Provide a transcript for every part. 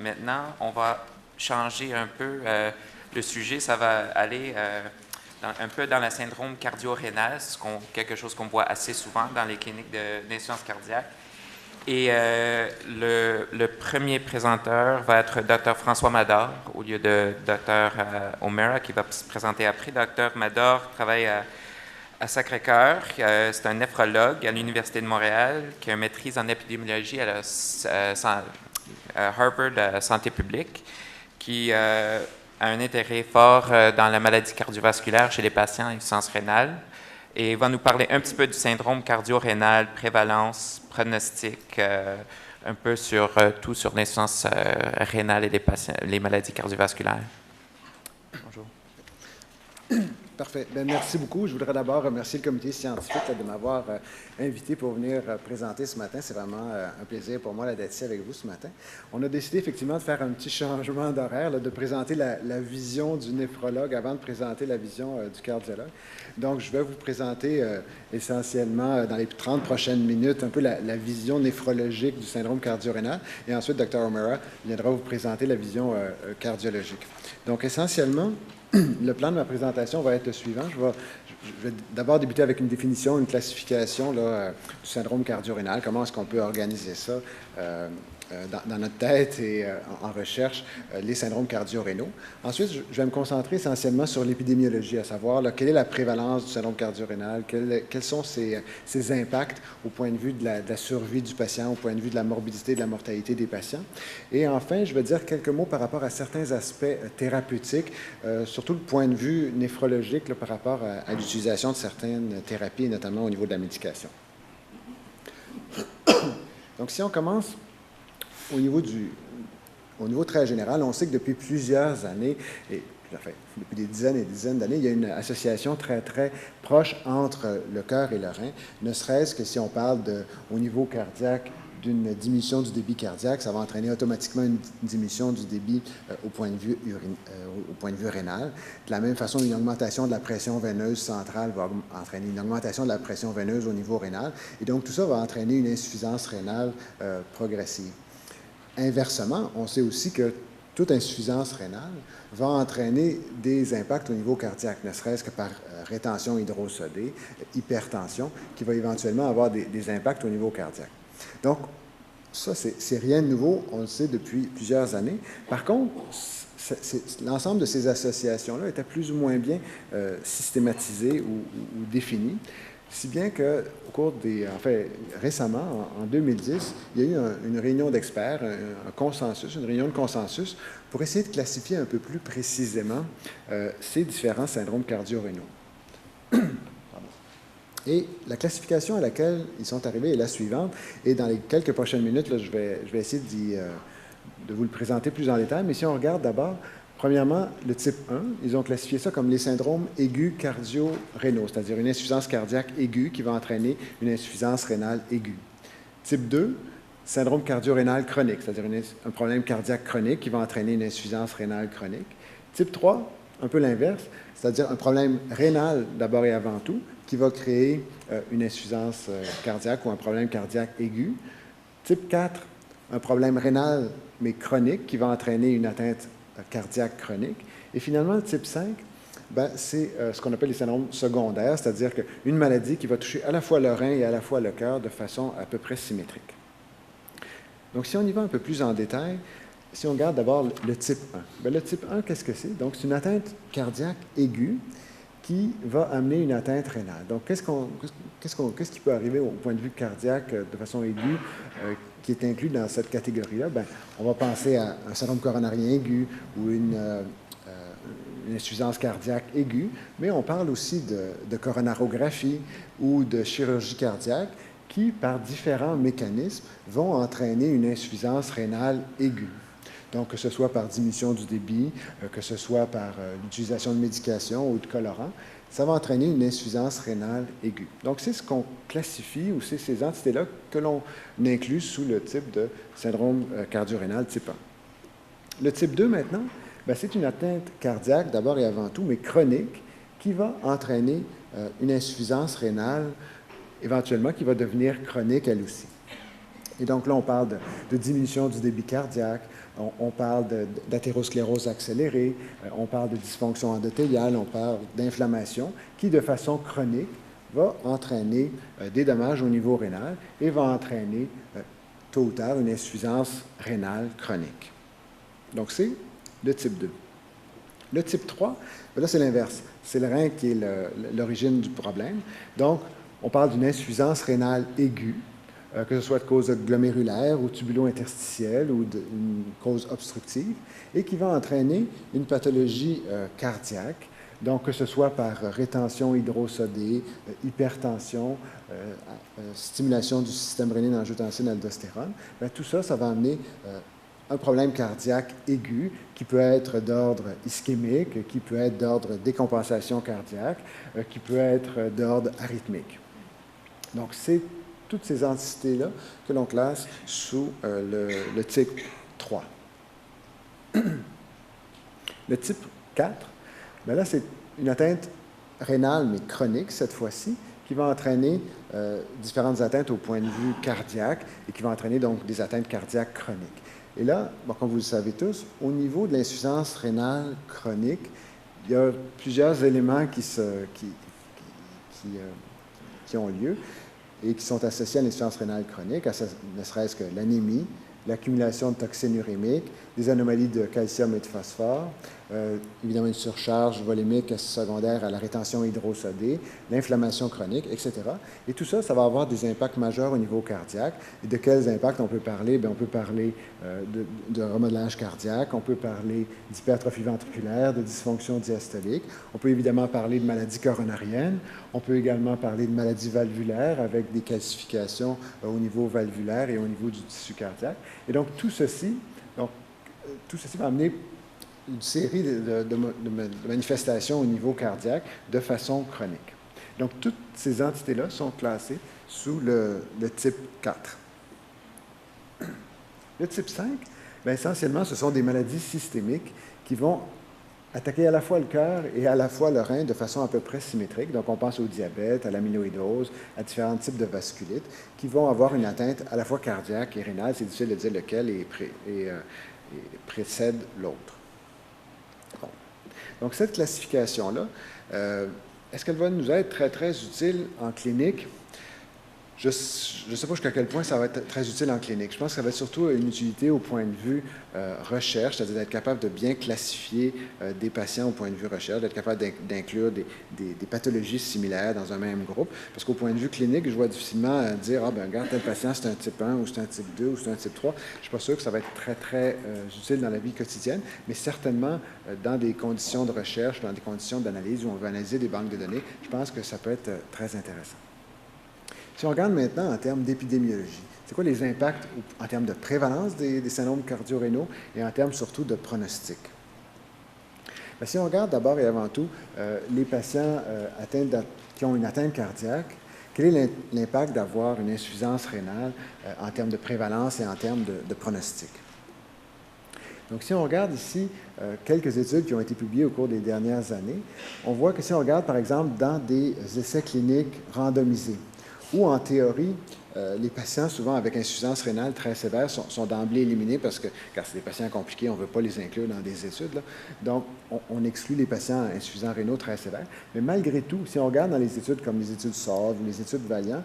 maintenant, on va changer un peu le sujet. Ça va aller un peu dans le syndrome cardio-rénal, quelque chose qu'on voit assez souvent dans les cliniques d'insuffisance cardiaque. Et le premier présenteur va être Dr. François Mador, au lieu de Dr. O'Meara, qui va se présenter après. Dr. Mador travaille à Sacré-Cœur. C'est un néphrologue à l'Université de Montréal qui a une maîtrise en épidémiologie à Harvard Santé publique, qui a un intérêt fort dans la maladie cardiovasculaire chez les patients à insuffisance rénale. Et il va nous parler un petit peu du syndrome cardio-rénal, prévalence, pronostic, un peu sur tout sur l'insuffisance rénale et les maladies cardiovasculaires. Bonjour. Parfait. Bien, merci beaucoup. Je voudrais d'abord remercier le comité scientifique de m'avoir invité pour venir présenter ce matin. C'est vraiment un plaisir pour moi d'être ici avec vous ce matin. On a décidé effectivement de faire un petit changement d'horaire, de présenter la vision du néphrologue avant de présenter la vision du cardiologue. Donc, je vais vous présenter essentiellement dans les 30 prochaines minutes un peu la vision néphrologique du syndrome cardio-rénal. Et ensuite, Dr. O'Meara viendra vous présenter la vision cardiologique. Donc, essentiellement, le plan de ma présentation va être le suivant. Je vais d'abord débuter avec une définition, une classification du syndrome cardio-rénal. Comment est-ce qu'on peut organiser ça dans notre tête et en recherche, les syndromes cardio-rénaux. Ensuite, je vais me concentrer essentiellement sur l'épidémiologie, à savoir quelle est la prévalence du syndrome cardio-rénal, quels sont ses impacts au point de vue de la survie du patient, au point de vue de la morbidité et de la mortalité des patients. Et enfin, je vais dire quelques mots par rapport à certains aspects thérapeutiques, surtout le point de vue néphrologique par rapport à l'utilisation de certaines thérapies, notamment au niveau de la médication. Donc, si on commence au niveau très général, on sait que depuis plusieurs années, et depuis des dizaines et des dizaines d'années, il y a une association très, très proche entre le cœur et le rein, ne serait-ce que si on parle au niveau cardiaque d'une diminution du débit cardiaque, ça va entraîner automatiquement une diminution du débit au point de vue rénal. De la même façon, une augmentation de la pression veineuse centrale va entraîner une augmentation de la pression veineuse au niveau rénal. Et donc, tout ça va entraîner une insuffisance rénale progressive. Inversement, on sait aussi que toute insuffisance rénale va entraîner des impacts au niveau cardiaque, ne serait-ce que par rétention hydrosodée, hypertension, qui va éventuellement avoir des impacts au niveau cardiaque. Donc, ça, c'est rien de nouveau, on le sait depuis plusieurs années. Par contre, l'ensemble de ces associations-là étaient plus ou moins bien systématisées ou définies. Si bien qu'au cours récemment, en 2010, il y a eu une réunion d'experts, une réunion de consensus pour essayer de classifier un peu plus précisément ces différents syndromes cardio-rénaux. Et la classification à laquelle ils sont arrivés est la suivante. Et dans les quelques prochaines minutes, là, je vais essayer de vous le présenter plus en détail. Mais si on regarde d'abord, premièrement, le type 1, ils ont classifié ça comme les syndromes aigus cardio-rénaux, c'est-à-dire une insuffisance cardiaque aiguë qui va entraîner une insuffisance rénale aiguë. Type 2, syndrome cardio-rénal chronique, c'est-à-dire un problème cardiaque chronique qui va entraîner une insuffisance rénale chronique. Type 3, un peu l'inverse, c'est-à-dire un problème rénal d'abord et avant tout, qui va créer une insuffisance cardiaque ou un problème cardiaque aigu. Type 4, un problème rénal mais chronique qui va entraîner une atteinte cardiaque chronique. Et finalement, le type 5, c'est ce qu'on appelle les syndromes secondaires, c'est-à-dire qu'une maladie qui va toucher à la fois le rein et à la fois le cœur de façon à peu près symétrique. Donc, si on y va un peu plus en détail, si on regarde d'abord le type 1. Le type 1, qu'est-ce que c'est? Donc, c'est une atteinte cardiaque aiguë qui va amener une atteinte rénale. Donc, qu'est-ce qui peut arriver au point de vue cardiaque de façon aiguë qui est inclus dans cette catégorie-là? On va penser à un syndrome coronarien aigu ou une insuffisance cardiaque aiguë, mais on parle aussi de coronarographie ou de chirurgie cardiaque qui, par différents mécanismes, vont entraîner une insuffisance rénale aiguë. Donc, que ce soit par diminution du débit, que ce soit par l'utilisation de médications ou de colorants, ça va entraîner une insuffisance rénale aiguë. Donc, c'est ce qu'on classifie ou c'est ces entités-là que l'on inclut sous le type de syndrome cardio-rénal type 1. Le type 2, maintenant, c'est une atteinte cardiaque d'abord et avant tout, mais chronique, qui va entraîner une insuffisance rénale, éventuellement, qui va devenir chronique elle aussi. Et donc là, on parle de diminution du débit cardiaque, on parle d'athérosclérose accélérée, on parle de dysfonction endothéliale, on parle d'inflammation qui, de façon chronique, va entraîner des dommages au niveau rénal et va entraîner tôt ou tard une insuffisance rénale chronique. Donc, c'est le type 2. Le type 3, là, c'est l'inverse. C'est le rein qui est l'origine du problème. Donc, on parle d'une insuffisance rénale aiguë, que ce soit de cause glomérulaire ou tubulo-interstitielle ou d'une cause obstructive, et qui va entraîner une pathologie cardiaque, donc que ce soit par rétention hydrosodée, hypertension, stimulation du système rénine-angiotensine-aldostérone, tout ça, ça va amener un problème cardiaque aigu qui peut être d'ordre ischémique, qui peut être d'ordre décompensation cardiaque, qui peut être d'ordre arythmique. Donc, c'est toutes ces entités-là que l'on classe sous le type 3. Le type 4, bien là, c'est une atteinte rénale, mais chronique cette fois-ci, qui va entraîner différentes atteintes au point de vue cardiaque et qui va entraîner donc des atteintes cardiaques chroniques. Et là, bon, comme vous le savez tous, au niveau de l'insuffisance rénale chronique, il y a plusieurs éléments qui ont lieu et qui sont associés à l'insuffisance rénale chronique, ne serait-ce que l'anémie, l'accumulation de toxines urémiques, des anomalies de calcium et de phosphore, évidemment une surcharge volémique secondaire à la rétention hydrosodée, l'inflammation chronique, etc. Et tout ça, ça va avoir des impacts majeurs au niveau cardiaque. Et de quels impacts on peut parler? Bien, on peut parler de remodelage cardiaque, on peut parler d'hypertrophie ventriculaire, de dysfonction diastolique, on peut évidemment parler de maladies coronariennes, on peut également parler de maladies valvulaires avec des calcifications au niveau valvulaire et au niveau du tissu cardiaque. Et donc, tout ceci va amener une série de manifestations au niveau cardiaque de façon chronique. Donc, toutes ces entités-là sont classées sous le type 4. Le type 5, bien, essentiellement, ce sont des maladies systémiques qui vont attaquer à la fois le cœur et à la fois le rein de façon à peu près symétrique. Donc, on pense au diabète, à l'amyloïdose, à différents types de vasculites qui vont avoir une atteinte à la fois cardiaque et rénale. C'est difficile de dire lequel précède l'autre. Bon. Donc, cette classification-là, est-ce qu'elle va nous être très, très utile en clinique? Je ne sais pas jusqu'à quel point ça va être très utile en clinique. Je pense que ça va être surtout une utilité au point de vue recherche, c'est-à-dire d'être capable de bien classifier des patients au point de vue recherche, d'être capable d'inclure des pathologies similaires dans un même groupe. Parce qu'au point de vue clinique, je vois difficilement dire, ah ben regarde, tel patient, c'est un type 1 ou c'est un type 2 ou c'est un type 3. Je ne suis pas sûr que ça va être très, très utile dans la vie quotidienne, mais certainement dans des conditions de recherche, dans des conditions d'analyse où on veut analyser des banques de données, je pense que ça peut être très intéressant. Si on regarde maintenant en termes d'épidémiologie, c'est quoi les impacts en termes de prévalence des syndromes cardio-rénaux et en termes surtout de pronostic? Bien, si on regarde d'abord et avant tout les patients qui ont une atteinte cardiaque, quel est l'impact d'avoir une insuffisance rénale en termes de prévalence et en termes de pronostic? Donc, si on regarde ici quelques études qui ont été publiées au cours des dernières années, on voit que si on regarde, par exemple, dans des essais cliniques randomisés, où en théorie, les patients, souvent avec insuffisance rénale très sévère, sont d'emblée éliminés parce que, car c'est des patients compliqués, on ne veut pas les inclure dans des études. Là. Donc, on exclut les patients insuffisants rénaux très sévères. Mais malgré tout, si on regarde dans les études comme les études SOLVE ou les études Valiant,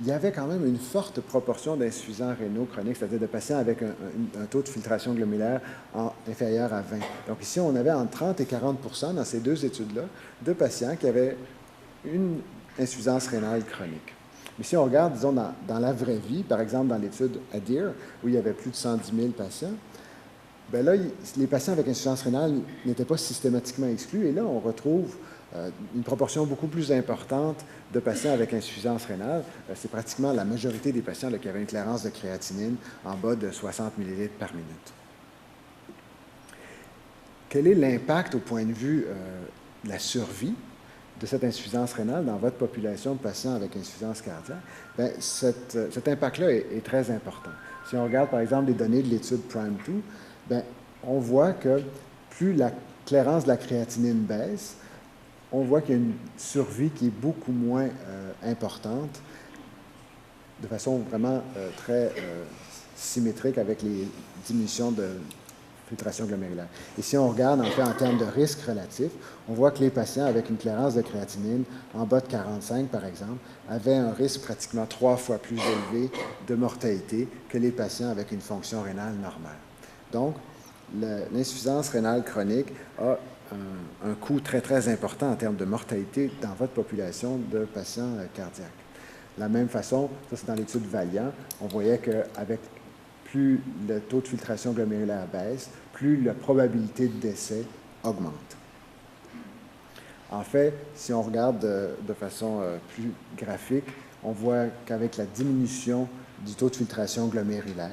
il y avait quand même une forte proportion d'insuffisants rénaux chroniques, c'est-à-dire de patients avec un taux de filtration glomérulaire inférieur à 20. Donc ici, on avait entre 30 et 40 dans ces deux études-là de patients qui avaient une insuffisance rénale chronique. Mais si on regarde, disons, dans la vraie vie, par exemple dans l'étude ADHERE, où il y avait plus de 110 000 patients, bien là, les patients avec insuffisance rénale n'étaient pas systématiquement exclus. Et là, on retrouve une proportion beaucoup plus importante de patients avec insuffisance rénale. C'est pratiquement la majorité des patients là, qui avaient une clairance de créatinine en bas de 60 ml par minute. Quel est l'impact au point de vue de la survie de cette insuffisance rénale dans votre population de patients avec insuffisance cardiaque? Bien, cet impact-là est très important. Si on regarde, par exemple, les données de l'étude PRIME2, bien, on voit que plus la clairance de la créatinine baisse, on voit qu'il y a une survie qui est beaucoup moins importante de façon vraiment très symétrique avec les diminutions de filtration glomérulaire. Et si on regarde en fait en termes de risque relatif, on voit que les patients avec une clairance de créatinine en bas de 45, par exemple, avaient un risque pratiquement 3 fois plus élevé de mortalité que les patients avec une fonction rénale normale. Donc, l'insuffisance rénale chronique a un coût très, très important en termes de mortalité dans votre population de patients cardiaques. De la même façon, ça c'est dans l'étude Valiant, on voyait qu'avec plus le taux de filtration glomérulaire baisse, plus la probabilité de décès augmente. En fait, si on regarde de façon plus graphique, on voit qu'avec la diminution du taux de filtration glomérulaire,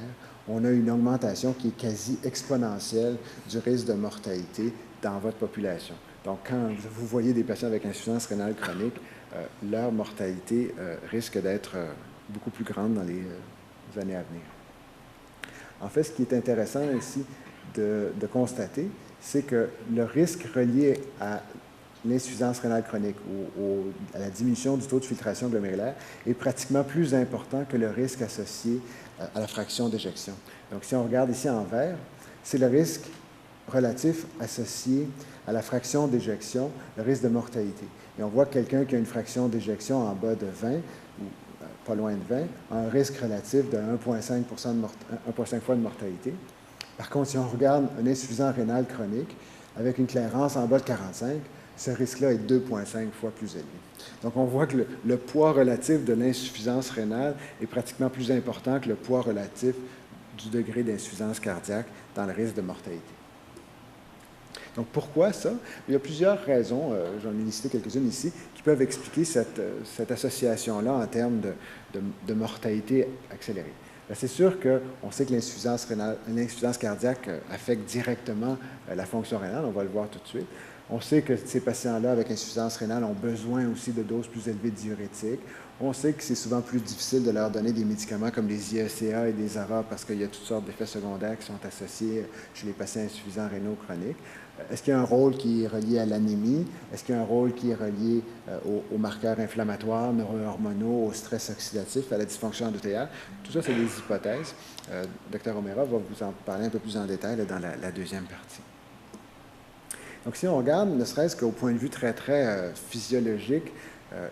on a une augmentation qui est quasi exponentielle du risque de mortalité dans votre population. Donc, quand vous voyez des patients avec insuffisance rénale chronique, leur mortalité risque d'être beaucoup plus grande dans les années à venir. En fait, ce qui est intéressant ici de constater, c'est que le risque relié à l'insuffisance rénale chronique ou à la diminution du taux de filtration glomérulaire est pratiquement plus important que le risque associé à la fraction d'éjection. Donc, si on regarde ici en vert, c'est le risque relatif associé à la fraction d'éjection, le risque de mortalité. Et on voit que quelqu'un qui a une fraction d'éjection en bas de 20, ou pas loin de 20, a un risque relatif de 1,5 fois de mortalité. Par contre, si on regarde un insuffisant rénal chronique avec une clairance en bas de 45, ce risque-là est 2,5 fois plus élevé. Donc, on voit que le poids relatif de l'insuffisance rénale est pratiquement plus important que le poids relatif du degré d'insuffisance cardiaque dans le risque de mortalité. Donc, pourquoi ça? Il y a plusieurs raisons, j'en ai listé quelques-unes ici, qui peuvent expliquer cette association-là en termes de mortalité accélérée. C'est sûr qu'on sait que l'insuffisance cardiaque affecte directement la fonction rénale, on va le voir tout de suite. On sait que ces patients-là avec insuffisance rénale ont besoin aussi de doses plus élevées de diurétiques. On sait que c'est souvent plus difficile de leur donner des médicaments comme les IECA et des ARA parce qu'il y a toutes sortes d'effets secondaires qui sont associés chez les patients insuffisants rénaux chroniques. Est-ce qu'il y a un rôle qui est relié à l'anémie? Est-ce qu'il y a un rôle qui est relié aux marqueurs inflammatoires, neurohormonaux, au stress oxydatif, à la dysfonction endothéliale? Tout ça, c'est des hypothèses. Dr O'Meara va vous en parler un peu plus en détail là, dans la deuxième partie. Donc, si on regarde, ne serait-ce qu'au point de vue très, très physiologique,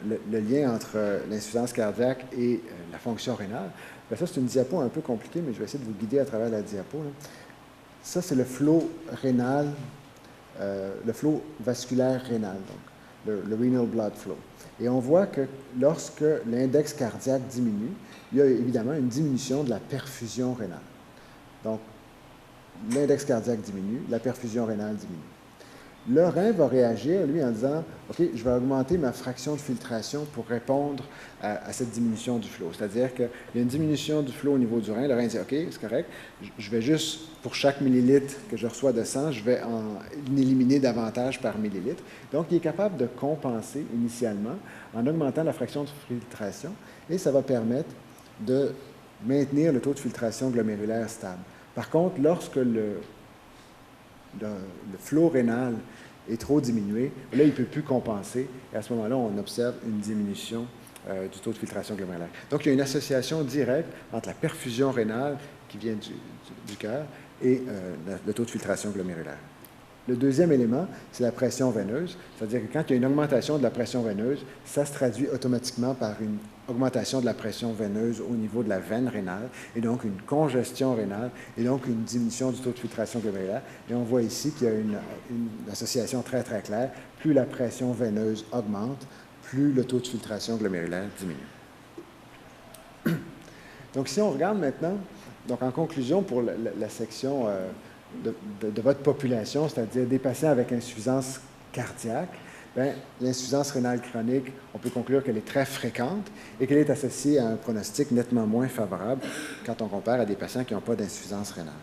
le lien entre l'insuffisance cardiaque et la fonction rénale, bien, ça, c'est une diapo un peu compliquée, mais je vais essayer de vous guider à travers la diapo. Là. Ça, c'est le flot rénal, le flot vasculaire rénal, donc le renal blood flow. Et on voit que lorsque l'index cardiaque diminue, il y a évidemment une diminution de la perfusion rénale. Donc, l'index cardiaque diminue, la perfusion rénale diminue. Le rein va réagir, lui, en disant « OK, je vais augmenter ma fraction de filtration pour répondre à cette diminution du flot. » C'est-à-dire qu'il y a une diminution du flot au niveau du rein. Le rein dit « OK, c'est correct, je vais juste, pour chaque millilitre que je reçois de sang, je vais en éliminer davantage par millilitre. » Donc, il est capable de compenser initialement en augmentant la fraction de filtration et ça va permettre de maintenir le taux de filtration glomérulaire stable. Par contre, lorsque le flot rénal est trop diminué, là, il ne peut plus compenser. Et à ce moment-là, on observe une diminution du taux de filtration glomérulaire. Donc, il y a une association directe entre la perfusion rénale qui vient du cœur et le taux de filtration glomérulaire. Le deuxième élément, c'est la pression veineuse. C'est-à-dire que quand il y a une augmentation de la pression veineuse, ça se traduit automatiquement par une augmentation de la pression veineuse au niveau de la veine rénale, et donc une congestion rénale, et donc une diminution du taux de filtration glomérulaire. Et on voit ici qu'il y a une association très, très claire. Plus la pression veineuse augmente, plus le taux de filtration glomérulaire diminue. Donc, si on regarde maintenant, donc en conclusion pour la section de votre population, c'est-à-dire des patients avec insuffisance cardiaque, l'insuffisance rénale chronique, on peut conclure qu'elle est très fréquente et qu'elle est associée à un pronostic nettement moins favorable quand on compare à des patients qui n'ont pas d'insuffisance rénale.